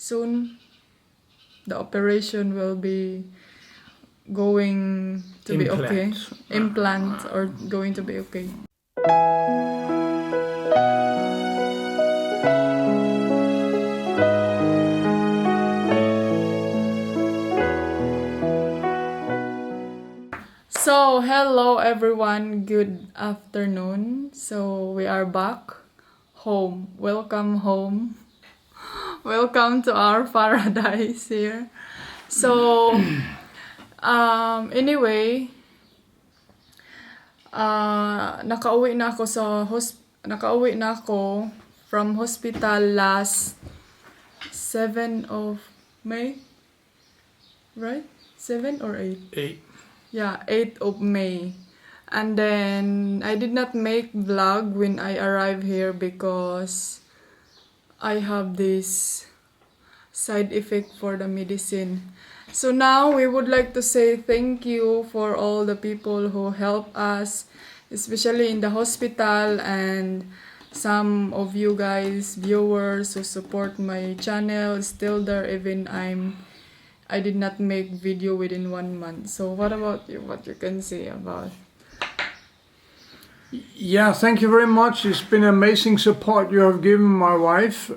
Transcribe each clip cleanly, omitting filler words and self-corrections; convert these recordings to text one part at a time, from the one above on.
soon the operation will be going to be okay. Implant or going to be okay. So, hello everyone, good afternoon. So, we are back home. Welcome home. Welcome to our paradise here. So, anyway, nakauwi na ako from hospital last 7 of May. Right? 7 or 8? 8. Yeah, 8th of May. And then I did not make vlog when I arrived here because I have this side effect for the medicine. So now we would like to say thank you for all the people who help us, especially in the hospital, and some of you guys, viewers who support my channel, still there even I did not make video within 1 month. So what about you? What you can say about? Yeah, thank you very much. It's been amazing support you have given my wife.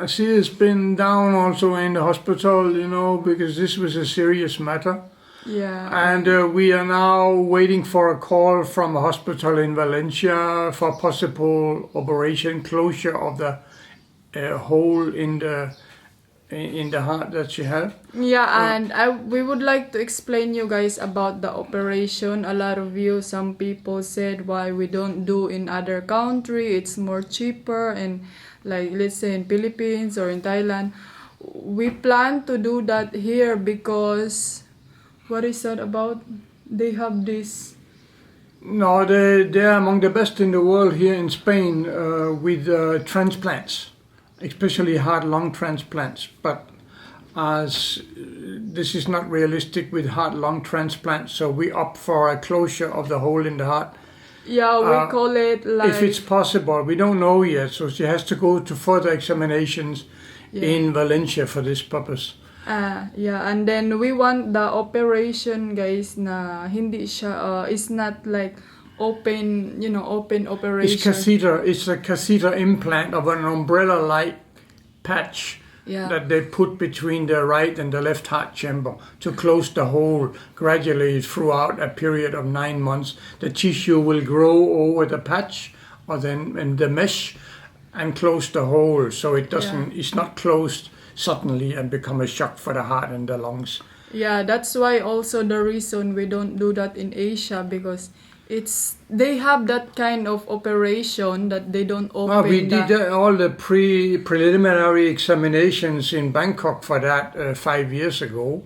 She has been down also in the hospital, you know, because this was a serious matter. Yeah. And we are now waiting for a call from a hospital in Valencia for possible operation, closure of the hole in the heart that she had. Yeah, and we would like to explain you guys about the operation. A lot of you, some people said why we don't do in other country. It's more cheaper, and like let's say in Philippines or in Thailand. We plan to do that here because what is that about? They have this. No, they're among the best in the world here in Spain with transplants. Especially heart-lung transplants, but as this is not realistic with heart-lung transplants, so we opt for a closure of the hole in the heart. Yeah, we call it like... If it's possible, we don't know yet, so she has to go to further examinations in Valencia for this purpose. Yeah, and then we want the operation, guys, na hindi siya, it's not like open, you know, open operation. It's a catheter implant of an umbrella-like patch that they put between the right and the left heart chamber to close the hole gradually throughout a period of 9 months. The tissue will grow over the patch or then in the mesh and close the hole, so it doesn't. It's not closed suddenly and become a shock for the heart and the lungs. Yeah, that's why also the reason we don't do that in Asia, because they have that kind of operation that they don't open. We did all the preliminary examinations in Bangkok for that 5 years ago.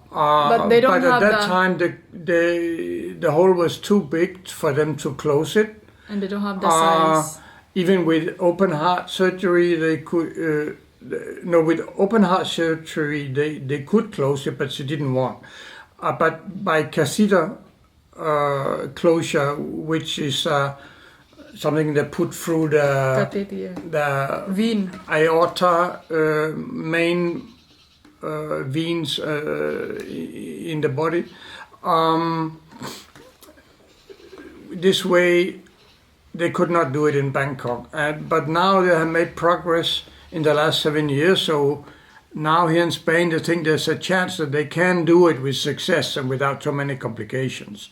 But they don't have at that time the hole was too big for them to close it. And they don't have the size. Even with open heart surgery, they could. With open heart surgery, they could close it, but she didn't want. But by catheter closure, which is something they put through the vein, aorta, main veins in the body. This way, they could not do it in Bangkok, but now they have made progress in the last 7 years. So now here in Spain, they think there's a chance that they can do it with success and without too many complications.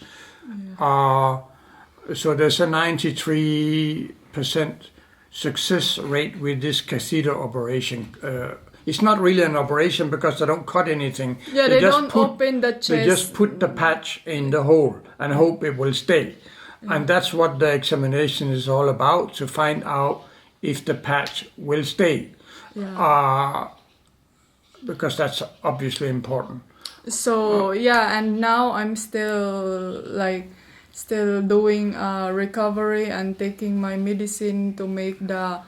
So there's a 93% success rate with this catheter operation. It's not really an operation because they don't cut anything. Yeah, they don't open the chest. They just put the patch in the hole and hope it will stay. And that's what the examination is all about, to find out if the patch will stay. Because that's obviously important. So and now I'm still doing recovery and taking my medicine to make the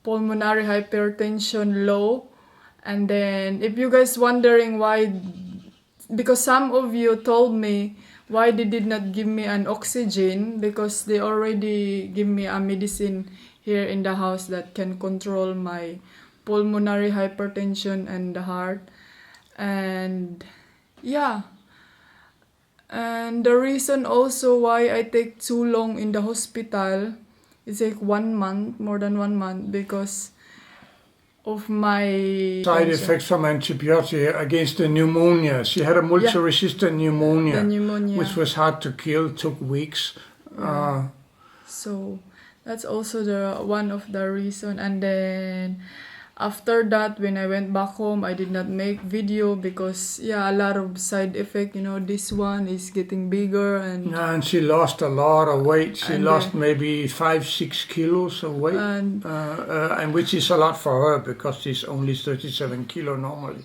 pulmonary hypertension low. And then if you guys wondering why, because some of you told me why they did not give me an oxygen, because they already give me a medicine here in the house that can control my pulmonary hypertension and the heart. And yeah, and the reason also why I take too long in the hospital, it's like 1 month, more than 1 month, because of my side effects from antibiotic against the pneumonia. She had a multi-resistant pneumonia, which was hard to kill, took weeks. So that's also the one of the reason. And then after that, when I went back home, I did not make video because a lot of side effect. This one is getting bigger, and she lost a lot of weight. She lost maybe 5-6 kilos of weight, and which is a lot for her because she's only 37 kilo normally.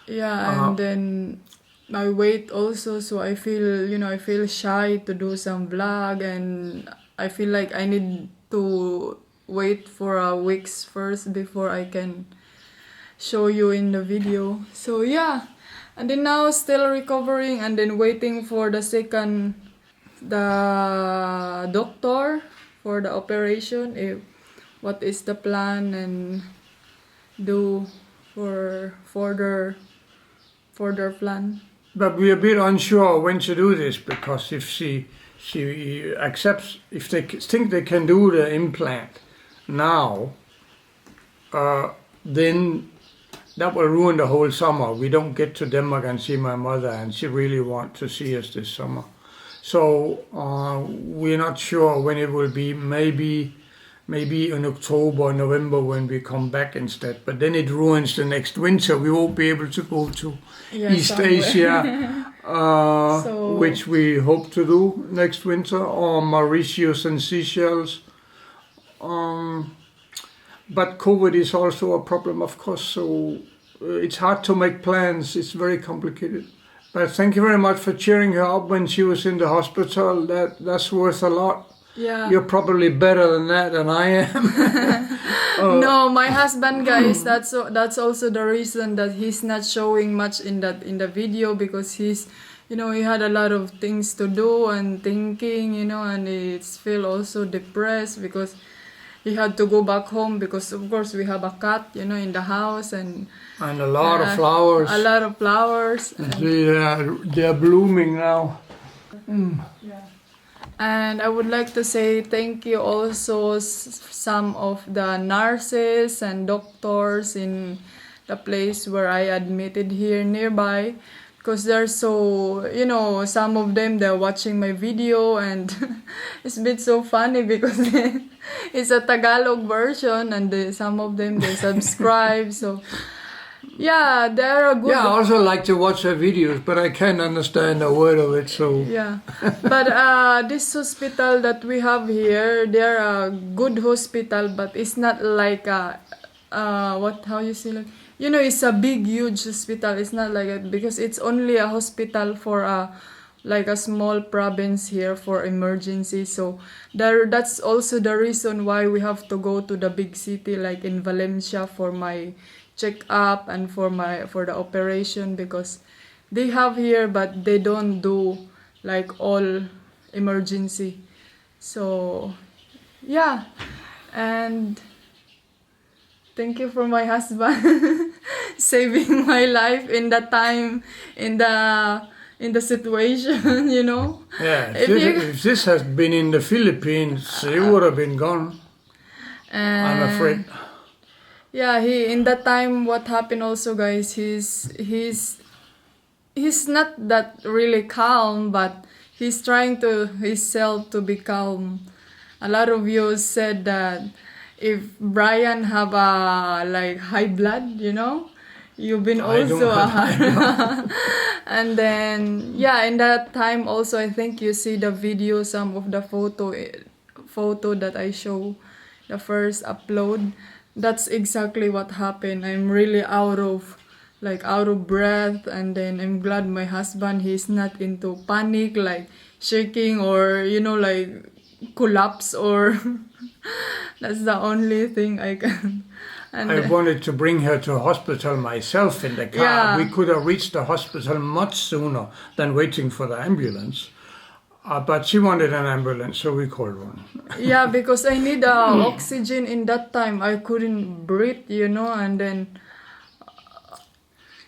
And then my weight also. So I feel, I feel shy to do some vlog, and I feel like I need to wait for a weeks first before I can show you in the video. So and then now still recovering, and then waiting for the doctor for the operation, what is the plan and do for further plan. But we're a bit unsure when to do this, because if she accepts, if they think they can do the implant now, then that will ruin the whole summer. We don't get to Denmark and see my mother, and she really wants to see us this summer. So we're not sure when it will be. Maybe in October, November when we come back instead. But then it ruins the next winter. We won't be able to go to East Asia, which we hope to do next winter, or Mauritius and Seychelles. But COVID is also a problem, of course, so it's hard to make plans. It's very complicated. But thank you very much for cheering her up when she was in the hospital. That's worth a lot. Yeah. You're probably better than that than I am. No, my husband, guys, that's also the reason that he's not showing much in the video, because he's, he had a lot of things to do and thinking, and it's feel also depressed because he had to go back home, because of course we have a cat, in the house, and a lot of flowers. A lot of flowers. They're blooming now. Yeah. And I would like to say thank you also some of the nurses and doctors in the place where I admitted here nearby, because they're so, some of them, they're watching my video, and it's been so funny because it's a Tagalog version, and some of them, they subscribe. So they're a good. I also like to watch her videos, but I can't understand a word of it. So but this hospital that we have here, they're a good hospital, but it's not like how you say, like, it's a big, huge hospital. It's not like it, because it's only a hospital for a small province here for emergency. So that's also the reason why we have to go to the big city, like in Valencia, for my check up and for the operation, because they have here, but they don't do like all emergency. So and thank you for my husband saving my life in the time, in the situation, If this has been in the Philippines, he would have been gone. I'm afraid. In that time, what happened also, guys, he's not that really calm, but he's trying to himself to be calm. A lot of you said that if Brian have a high blood, you've been also and then in that time also, I think you see the video, some of the photo that I show, the first upload. That's exactly what happened. I'm really out of breath, and then I'm glad my husband, he's not into panic, like shaking or collapse, or that's the only thing I can. And I wanted to bring her to hospital myself in the car. We could have reached the hospital much sooner than waiting for the ambulance. But she wanted an ambulance, so we called one. Yeah, because I need oxygen in that time. I couldn't breathe, and then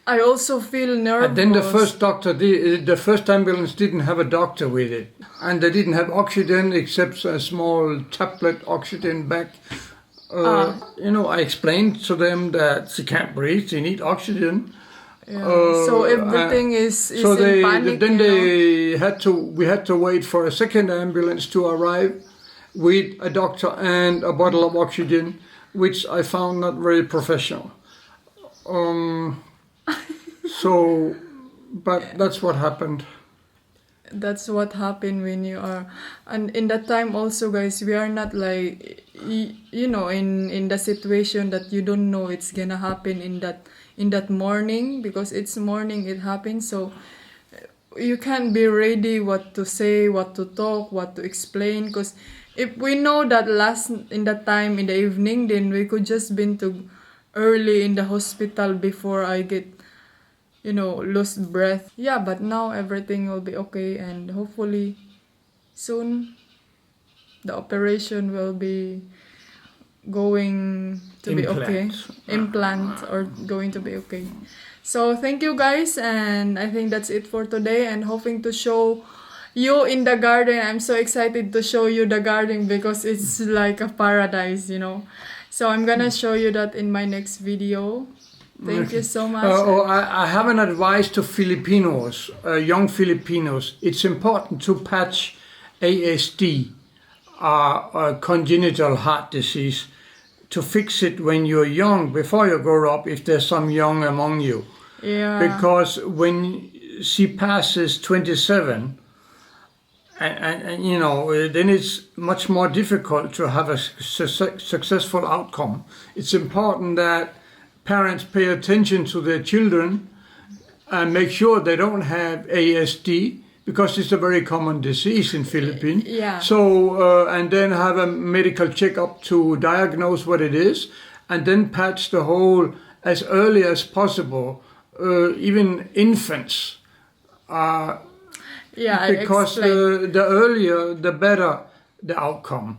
I also feel nervous. And then the first doctor, the first ambulance didn't have a doctor with it. And they didn't have oxygen except a small tablet oxygen bag. I explained to them that she can't breathe, she needs oxygen. Yeah. So everything is so in panic. Then we had to wait for a second ambulance to arrive with a doctor and a bottle of oxygen, which I found not very professional. But that's what happened. That's what happened when you are, and in that time also, guys, we are not like, in the situation that you don't know it's gonna happen in that morning, because it's morning it happens. So you can't be ready what to say, what to talk, what to explain, because if we know that in that time in the evening, then we could just been to early in the hospital before I get lose breath. Yeah, but now everything will be okay, and hopefully soon the operation will be going to be okay. Implant or going to be okay. So thank you guys, and I think that's it for today, and hoping to show you in the garden. I'm so excited to show you the garden because it's like a paradise, So I'm gonna show you that in my next video. Thank you so much. I have an advice to Filipinos, young Filipinos. It's important to patch ASD, congenital heart disease, to fix it when you're young, before you grow up, if there's some young among you. Yeah. Because when she passes 27, and then it's much more difficult to have a successful outcome. It's important that parents pay attention to their children and make sure they don't have ASD, because it's a very common disease in Philippines. Yeah. So, and then have a medical checkup to diagnose what it is, and then patch the hole as early as possible, even infants. Because the earlier, the better the outcome.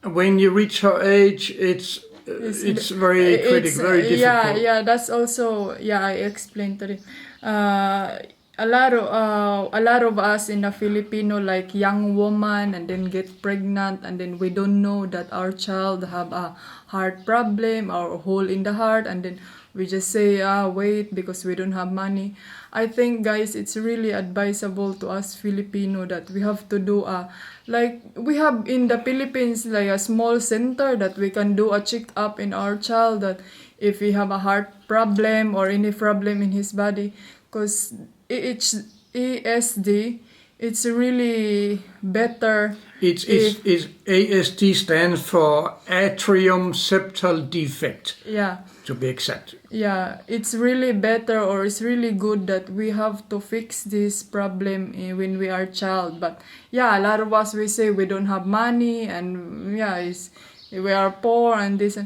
When you reach her age, it's very critical, very difficult. Yeah, that's also, I explained to it. A lot of us in the Filipino, like young woman, and then get pregnant, and then we don't know that our child have a heart problem or a hole in the heart, and then we just say, wait, because we don't have money. I think, guys, it's really advisable to us Filipino that we have to do like we have in the Philippines, like a small center that we can do a check-up in our child, that if we have a heart problem or any problem in his body, because ASD, it's really better. ASD stands for atrium septal defect. Yeah. To be exact. Yeah, it's really better, or it's really good that we have to fix this problem when we are child. But yeah, a lot of us, we say we don't have money, and we are poor and this,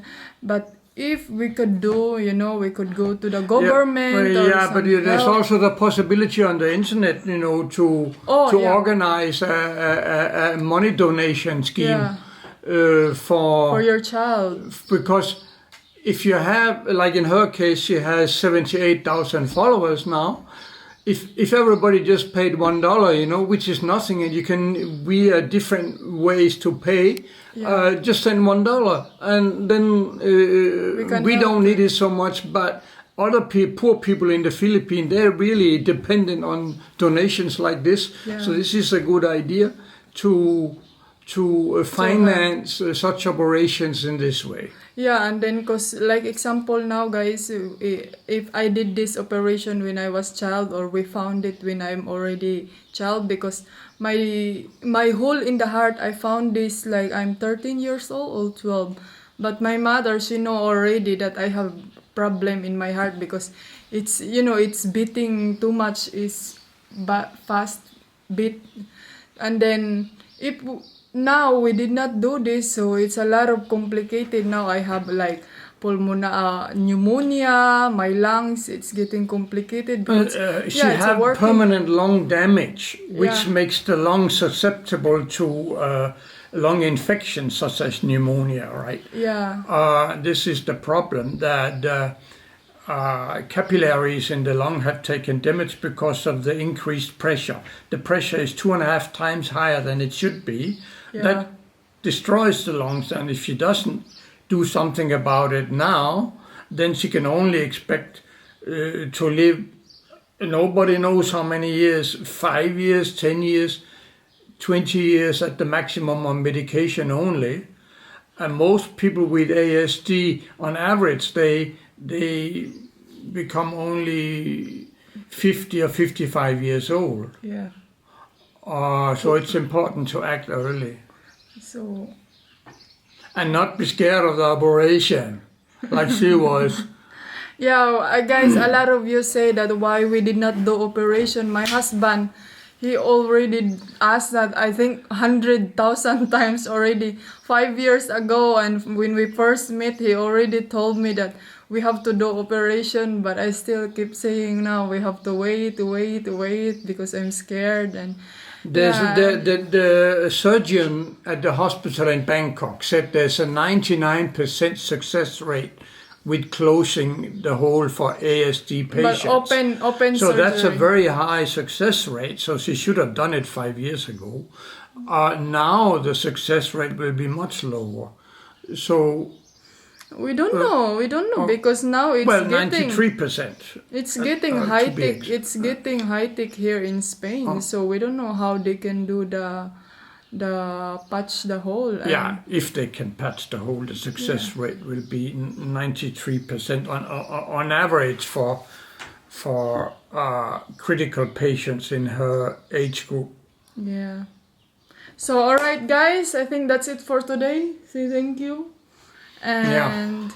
but if we could do, we could go to the government. But there's also the possibility on the internet, to organize a money donation scheme for your child. Because if you have, like in her case, she has 78,000 followers now. If everybody just paid $1, which is nothing, and we are different ways to pay. Just send $1, and then we don't need it so much. But other poor people in the Philippines, they're really dependent on donations like this. Yeah. So this is a good idea to finance such operations in this way. Yeah, and then because, like example now, guys, if I did this operation when I was child, or we found it when I'm already child, because my hole in the heart, I found this like I'm 13 years old or 12. But my mother, she know already that I have problem in my heart, because it's, it's beating too much, is fast beat. And then now we did not do this, so it's a lot of complicated. Now I have like pneumonia, my lungs, it's getting complicated. Because, she had permanent lung damage, which makes the lung susceptible to lung infections such as pneumonia, right? Yeah. This is the problem, that capillaries in the lung have taken damage because of the increased pressure. The pressure is 2.5 times higher than it should be. Yeah. That destroys the lungs, and if she doesn't do something about it now, then she can only expect to live, nobody knows how many years, 5 years, 10 years, 20 years at the maximum on medication only. And most people with ASD, on average, they become only 50 or 55 years old. Yeah. So it's important to act early. So. And not be scared of the operation, like she was. Yeah, guys, a lot of you say that why we did not do operation. My husband, he already asked that, I think 100,000 times already 5 years ago, and when we first met, he already told me that we have to do operation, but I still keep saying now we have to wait because I'm scared. And the surgeon at the hospital in Bangkok said there's a 99% success rate with closing the hole for ASD patients. But open so surgery. That's a very high success rate. So she should have done it 5 years ago. Now the success rate will be much lower. So we don't know because now it's getting 93%. It's getting high tech. It's getting high tech here in Spain. So we don't know how they can do the patch the hole. Yeah, if they can patch the hole, the success rate will be 93% on average for critical patients in her age group. Yeah. So all right, guys, I think that's it for today. Say thank you. And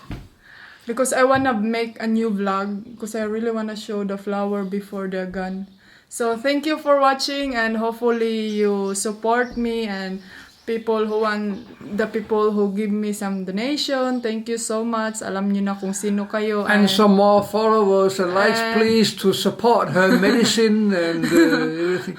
because I wanna make a new vlog because I really wanna show the flower before the gun. So thank you for watching, and hopefully you support me, and the people who give me some donation, thank you so much. Alam niyo na kung sino kayo. And some more followers and likes, please, to support her medicine and everything.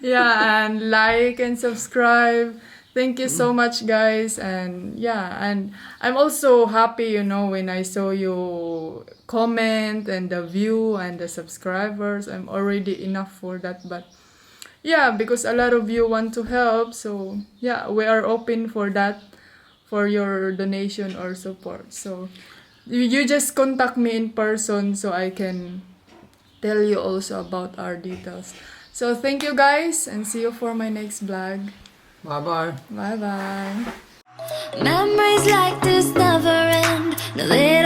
Yeah, and like and subscribe. Thank you so much, guys. And and I'm also happy, when I saw you comment and the view and the subscribers. I'm already enough for that. But because a lot of you want to help. So we are open for that, for your donation or support. So you just contact me in person so I can tell you also about our details. So thank you, guys, and see you for my next vlog. Bye-bye. Bye-bye. Memories like this never end. No, they